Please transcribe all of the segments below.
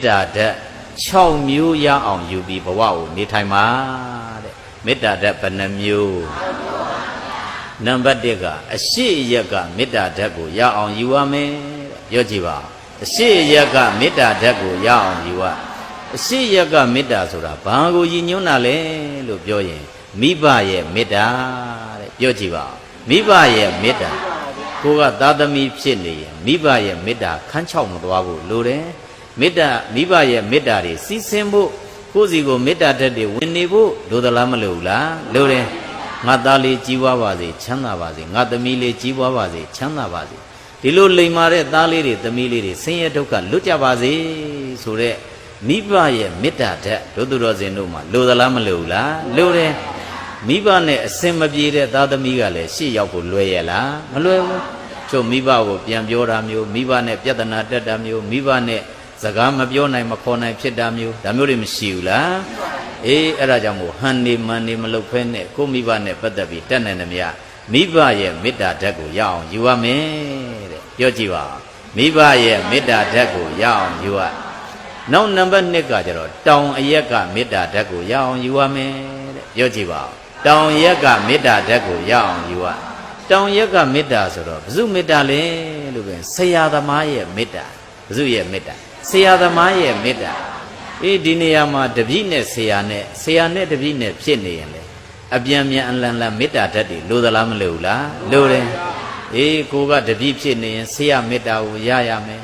တာဓာတ်6မျိုးရအောင်ယူပြီးဘဝကိုနေထိုင်ပါတဲ့မေတ္တာဓာတ်ဘယ်နှမျိုးနံပါတ်1ကအရှိရက်ကမေတ္တာဓာတ်ကိုရအောင်ယူရမယ်ပြောကြည့်ပါအရှိရက်ကမေတ္တာဓာတ်ကိုရအောင်ယူရအရှိရက်ကမေတ္တာဆိုတာဘာကိုရည်ညွှန်းတာလဲလို့ပြောရင်မိဘရဲ့မေတ္တာတဲ့ပြောကြည့်ပါမိဘရဲ့မေတ္တာကိုကသာသမီဖြစ်နေရင်မိဘရဲ့မေတ္တာခန်းချောက်မသွားဘူးလိုတယ်မေတ္တာမိဘရဲ့မေတ္တာတွေစီးဆင်းဖို့ကိုယ်စီကိုမေတ္တာဓာတ်တွေဝင်နေဖို့လိုသလားမလိုဘူးလားလိုတယ်ငါသားလေးကြီးပွားပါစေချမ်းသာပါစေငါသမီးလေးကြီးပွားပါစေချမ်းသာပါစေဒီလိုလိမ်မာတဲ့သားလေးတွေသမီးလေးတွေဆင်းရဲဒုက္ခလွတ်ကြပါစေဆိုတဲ့မိဘရဲ့မေတ္တာဓာတ်တို့သူတော်စင်တို့မှာလိုသလားမလိုဘူးလားလိုတယ်မိဘနဲ့အစင်မပြေတဲ့သားသမီးကလည်းရှေ့ရောက်ဖို့လွယ်ရဲ့လားမလွယ်ဘူးချို့မိဘကိုပြန်ပြောတာမျိုးမိဘနဲ့ပြဿနာတက်တာမျိုးမိဘနဲ့စကားမပြောနိုင်မခေါ်နိုင်ဖြစ်တာမျိုးဒါမျိုးတွေမရှိဘူးလားအေးအဲ့ဒါကြောင့်မို့ဟန်နေမန်နေမလုပ်ဖဲနဲ့ကိုမိဘနဲ့ပတ်သက်ပြီးတက်နိုင်တယ်မြတ်မိဘရဲ့မေတ္တာဓာတ်ကိုရအောင်ယူရမယ်တဲ့ပြောကြည့်ပါမိဘရဲ့မေတ္တာဓာတ်ကိုရအောင်ယူရနောက်နံပါတ်2ကကျတော့တောင်အရက်ကမေတ္တာဓာတ်ကိုရအောင်ယူရမယ်တဲ့ပြောကြည့်ပါတောင်ရက်ကမေတ္တာဓာတ်ကိုရအောင်ယူရတောင်ရက်ကမေတ္တာဆိုတော့ဘု து မေတ္တာလဲလို့ပဲဆရာသမားရဲ့မေတ္တာဘု து ရဲ့မေတ္တာဆရာသမားရဲ့မေတ္တာအေးဒီနေရာမှာတပည့်နဲ့ဆရာနဲ့တပည့်နဲ့ဖြစ်နေရင်လေအပြန်ပြန်အလန်လန်မေတ္တာဓာတ်တွေလိုသလားမလိုဘူးလားလိုတယ်အေးကိုကတပည့်ဖြစ်နေရင်ဆရာမေတ္တာကိုရရမယ်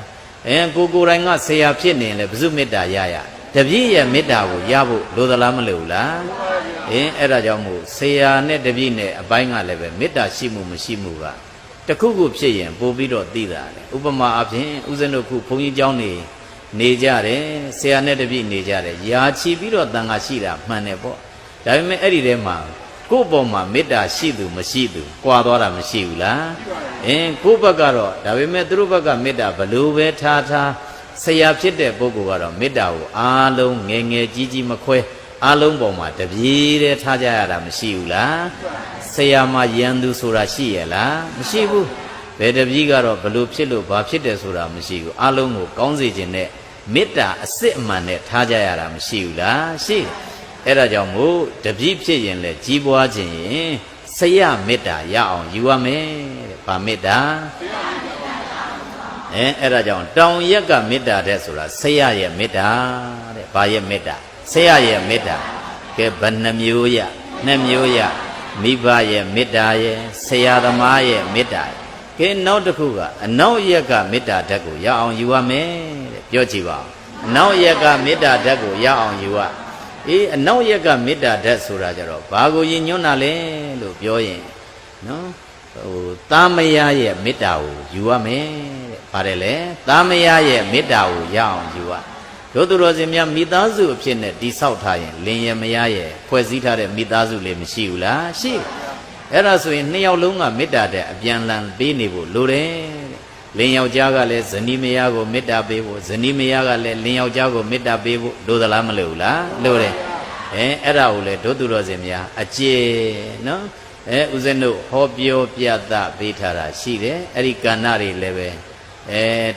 ကိုယ်တိုင်ကဆရာဖြစ်နေရင်လေဘု து မေတ္တာရရတပည့်ရဲ့မေတ္တာကိုရဖို့လိုသလားမလိုဘူးလားအဲ့ဒါကြောင့်မို့ဆရာနဲ့တပည့်နဲ့အပိုင်းကလည်းပဲမေတ္တာရှိမှုမရှိမှုကတခုခုဖြစ်ရင်ပို့ပြီးတော့သိတာလေဥပမာအဖြစ်ဦးဇင်းတို့ခုဘုန်းကြီးကျောင်းနေကြတယ်ဆရာနဲ့တပည့်နေကြတယ်ယာချီပြီးတော့တန်ခါရှိတာမှန်တယ်ပေါ့ဒါပေမဲ့အဲ့ဒီထဲမှာကိုယ့်ပေါ်မှာမေတ္တာရှိသူမရှိသူကြွာသွားတာမရှိဘူးလားကိုယ့်ဘက်ကတော့ဒါပေမဲ့သူတို့ဘက်ကမေတ္တာဘလို့ပဲထားဆရာဖြစ်တဲ့ပုဂ္ဂိုလ်ကတော့မေတ္တာကိုအားလုံးငယ်ငယ်ကြီးကြီးမခွဲအားလုံးပေါ်မှာတပြေးတည်းထားကြရတာမရှိဘူးလားဆရာမှာယံသူဆိုတာရှိရလားမရှိဘူးဘယ်တပည့်ကတော့ဘလို့ဖြစ်လို့ဘာဖြစ်တယ်ဆိုတာမရှိဘူးအားလုံးကိုကောင်းစေခြင်းနဲ့မေတ္တာအစစ်အမှန်နဲ့ထားကြရတာမရှိဘူးလားရှိအဲ့ဒါကြောင့်မို့တပည့်ဖြစ်ရင်လည်းကြီးပွားခြင်းရင်ဆရာမေတ္တာရအောင်ယူရမယ်တဲ့ဗာမေတ္တာအဲ့ဒါကြောင့်တောင်ရက်ကမေတ္တာတဲ့ဆိုတာဆရာရဲ့မေတ္တာတဲ့ဗာရဲ့မေတ္တာဆရာရဲ့မေတ္တာကဲဘယ်နှမျိုးရ2မျိုးရမိဘရဲ့မေတ္တာရဲ့ဆရာသမားရဲ့မေတ္တာကဲနောက်တစ်ခုကအနောက်ရက်ကမေတ္တာဓာတ်ကိုရအောင်ယူရမယ်တဲ့ပြောကြည့်ပါဦးအနောက်ရက်ကမေတ္တာဓာတ်ကိုရအောင်ယူရအနောက်ရက်ကမေတ္တာဓာတ်ဆိုတာကြတော့ဘာကိုရည်ညွှန်းတာလဲလို့ပြောရင်နော်သားမယားရဲ့မေတ္တာကိုယူရမယ်တဲ့ပါတယ်လေသားမယားရဲ့မေတ္တာကိုရအောင်ယူရတို့သူတော်စင်များမိသားစုအဖြစ်နဲ့တိဆောက်ထားရင်လင်ရမယားရဲ့ဖွဲ့စည်းထားတဲ့မိသားစုလေးမရှိဘူးလားရှိအဲ့ဒါဆိုရင်2ယောက်လုံးကမေတ္တာတဲ့အပြန်လန်ပေးနေဖို့လိုတယ်လင်ယောက်ျားကလည်းဇနီးမယားကိုမေတ္တာပေးဖို့ဇနီးမယားကလည်းလင်ယောက်ျားကိုမေတ္တာပေးဖို့လိုသလားမလိုဘူးလားလိုတယ်အဲ့ဒါကိုလေတို့သူတော်စင်များအကျေနော်ဦးဇင်းတို့ဟောပြောပြသပေးထားတာရှိတယ်အဲ့ဒီကဏ္ဍတွေလည်းပဲ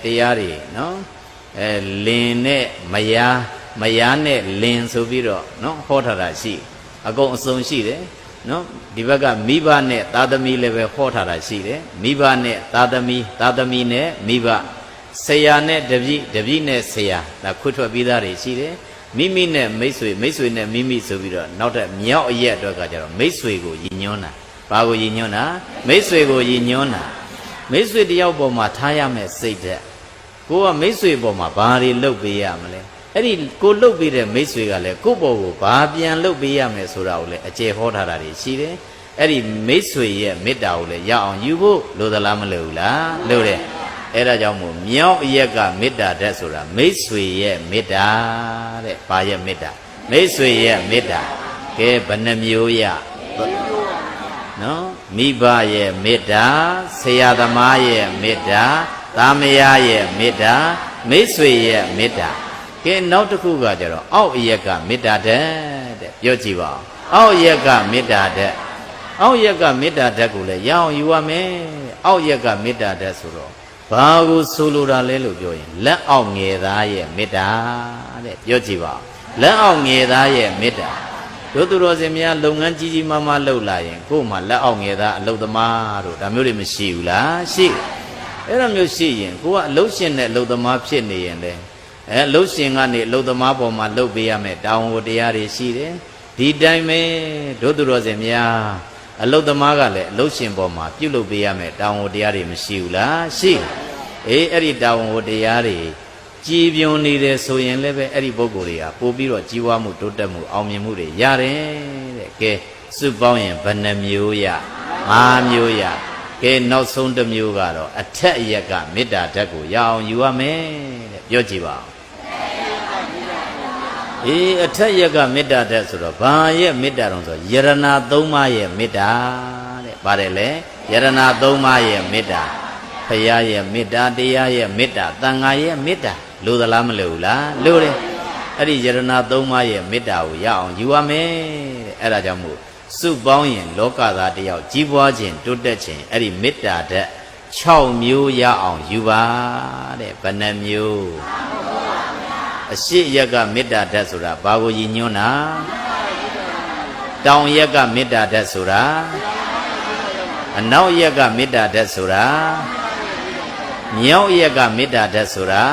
တရားတွေနော်လင်နဲ့မယားနဲ့လင်ဆိုပြီးတော့နော်ဟောထားတာရှိအကုန်အစုံရှိတယ်နော်ဒီဘက်ကမိဘနဲ့သားသမီးလည်းပဲဟောထားတာရှိတယ်မိဘနဲ့သားသမီးနဲ့မိဘဆရာနဲ့တပည့်နဲ့ဆရာဒါခွတ်ထွက်ပြီးသားတွေရှိတယ်မိမိနဲ့မိတ်ဆွေနဲ့မိမိဆိုပြီးတော့နောက်ထပ်မြောက်အရက်အတွက်ကကျတော့မိတ်ဆွေကိုရည်ညွှန်းတာဘာကိုရည်ညွှန်းတာမိတ်ဆွေကိုရည်ညွှန်းတာမိတ်ဆွေတယောက်ပေါ်မှာထားရမယ်စိတ်သက်ကိုကမိတ်ဆွေပေါ်မှာဘာတွေလုပ်ပေးရမလဲအဲ့ဒီကိုလုပ်ပေးတဲ့မိတ်ဆွေကလည်းကိုယ့်ပေါ်ကိုဘာပြန်လုပ်ပေးရမယ်ဆိုတာကိုလည်းအကျေဟောထားတာတွေရှိတယ်အဲ့ဒီမိတ်ဆွေရဲ့မေတ္တာကိုလည်းရအောင်ယူဖို့လိုသလားမလိုဘူးလားလိုတယ်အဲ့ဒါကြောင့်မို့မြောက်အရက်ကမေတ္တာဓာတ်ဆိုတာမိတ်ဆွေရဲ့မေတ္တာတဲ့ဘာရဲ့မေတ္တာမိတ်ဆွေရဲ့မေတ္တာကဲဘယ်နှမျိုးရနော်မိဘရဲ့မေတ္တာဆရာသမားရဲ့မေတ္တာသားမယားရဲ့မေတ္တာမိတ်ဆွေရဲ့မေတ္တာကဲနောက်တစ်ခုကကြတော့အောက်အရက်ကမေတ္တာဓာတ်တဲ့ပြောကြည့်ပါဦးအောက်အရက်ကမေတ္တာဓာတ်အောက်ရက်ကမေတ္တာဓာတ်ကိုလည်းရအောင်ယူရမယ်အောက်ရက်ကမေတ္တာဓာတ်ဆိုတော့ ဘာကိုဆိုလိုတာလဲလို့ပြောရင်လက်အောက်ငယ်သားရဲ့မေတ္တာတဲ့ပြောကြည့်ပါလက်အောက်ငယ်သားရဲ့မေတ္တာတို့သူတော်စင်များလုပ်ငန်းကြီးကြီးမားမားလုပ်လာရင်ကို့မှာလက်အောက်ငယ်သားအလုပ်သမားတို့ဒါမျိုးတွေမရှိဘူးလားရှိအဲ့လိုမျိုးရှိရင်ကိုကအလုပ်ရှင်နဲ့အလုပ်သမားဖြစ်နေရင်လေအလုပ်ရှင်ကနေအလုပ်သမားပေါ်မှာလုပ်ပေးရမယ်တာဝန်ဝတ္တရားတွေရှိတယ်ဒီတိုင်းပဲတို့သူတော်စင်များအလုတ်သမားကလည်းအလုတ်ရှင်ပေါ်မှာပြုလုပ်ပေးရမယ်တာဝန်တရားတွေမရှိဘူးလားရှိအဲ့ဒီတာဝန်တရားတွေကြည်ပြွန်နေတယ်ဆိုရင်လည်းပဲအဲ့ဒီပုဂ္ဂိုလ်တွေကပို့ပြီးတော့ကြီးဝါမှုတိုးတက်မှုအောင်မြင်မှုတွေရတယ်တဲ့ကဲစုပေါင်းရင်ဘယ်နှမျိုးရ5မျိုးရကဲနောက်ဆုံးတစ်မျိုးကတော့အထက်အရက်ကမေတ္တာဓာတ်ကိုရအောင်ယူရမယ်တဲ့ပြောကြည့်ပါဦးအထက်ရက်ကမေတ္တာတဲ့ဆိုတော့ဘာရဲ့မေတ္တာတုံးဆိုယရဏ3ပါးရဲ့မေတ္တာတဲ့ပါတယ်လေယရဏ3ပါးရဲ့မေတ္တာဖရာရဲ့မေတ္တာတရားရဲ့မေတ္တာသံဃာရဲ့မေတ္တာလို့သလားမလို့လားလို့တယ်အဲ့ဒီယရဏ3ပါးရဲ့မေတ္တာကိုရအောင်ယူရမယ်တဲ့အဲ့ဒါကြောင့်မို့စုပေါင်းရင်လောကသားတယောက်ကြီးပွားခြင်းတိုးတက်ခြင်းအဲ့ဒီမေတ္တာတဲ့6မျိုးရအောင်ယူပါတဲ့ဘယ်နှမျိုးအရှိရက်ကမေတ္တာဓာတ်ဆိုတာဘာကိုရည်ညွှန်းတာတောင်ရက်ကမေတ္တာဓာတ်ဆိုတာအနောက်ရက်ကမေတ္တာဓာတ်ဆိုတာမြောက်ရက်ကမေတ္တာဓာတ်ဆိုတာ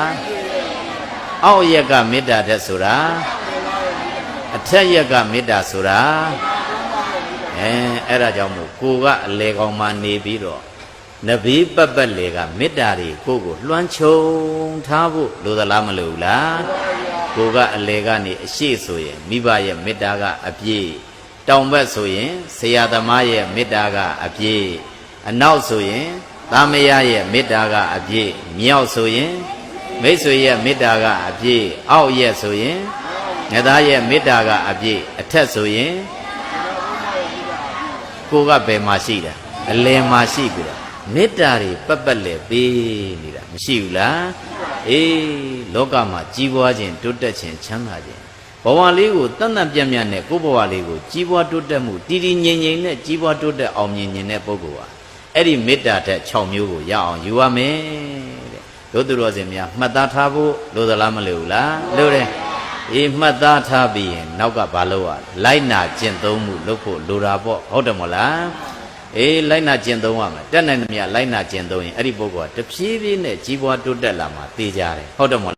အောက်ရက်ကမေတ္တာဓာတ်ဆိုတာအထက်ရက်ကမေတ္တာဆိုတာအဲ့ဒါကြောင့်မို့ကိုကအလေကောင်မှနေပြီးတော့နဗီပပတ်လေကမေတ္တာတွေကိုလွှမ်းခြုံထားဖို့လိုသလားမလိုဘူးလားကိုကအလေကနေအရှိဆိုရင်မိဘရဲ့မေတ္တာကအပြည့်တောင်ဘက်ဆိုရင်ဆရာသမားရဲ့မေတ္တာကအပြည့်အနောက်ဆိုရင်သားမယားရဲ့မေတ္တာကအပြည့်မြောက်ဆိုရင်မိတ်ဆွေရဲ့မေတ္တာကအပြည့်အောက်ရဲ့ဆိုရင်ငါသားရဲ့မေတ္တာကအပြည့်အထက်ဆိုရင်ကိုကဘယ်မှာရှိတာအလယ်မှာရှိပြီလားမေတ္တာတွေပတ်ပတ်လေပေးနေတာမရှိဘူးလားလောကမှာကြီးပွားခြင်းတိုးတက်ခြင်းချမ်းသာခြင်းဘဝလေးကိုတန်တန်ပြန့်ပြန့်နဲ့ကိုယ်ဘဝလေးကိုကြီးပွားတိုးတက်မှုတည်တည်ငြိမ်ငြိမ်နဲ့ကြီးပွားတိုးတက်အောင်မြင်တဲ့ပုဂ္ဂိုလ်ဟာအဲ့ဒီမေတ္တာတဲ့6မျိုးကိုရအောင်ယူရမယ်တဲ့တို့သူတော်စင်များမှတ်သားထားဖို့လိုသလားမလိုဘူးလားလိုတယ်မှတ်သားထားပြီးရင်နောက်ကဘာလို့လိုက်နာကျင့်သုံးမှုလုပ်ဖို့လိုတာပေါ့ဟုတ်တယ်မလားလိုက်နာကျင့်သုံးရမယ်တက်နိုင်သမျှလိုက်နာကျင့်သုံးရင်အဲ့ဒီပုဂ္ဂိုလ်ကတဖြည်းဖြည်းနဲ့ကြီးပွားတိုးတက်လာမှာသိကြတယ်ဟုတ်တယ်မ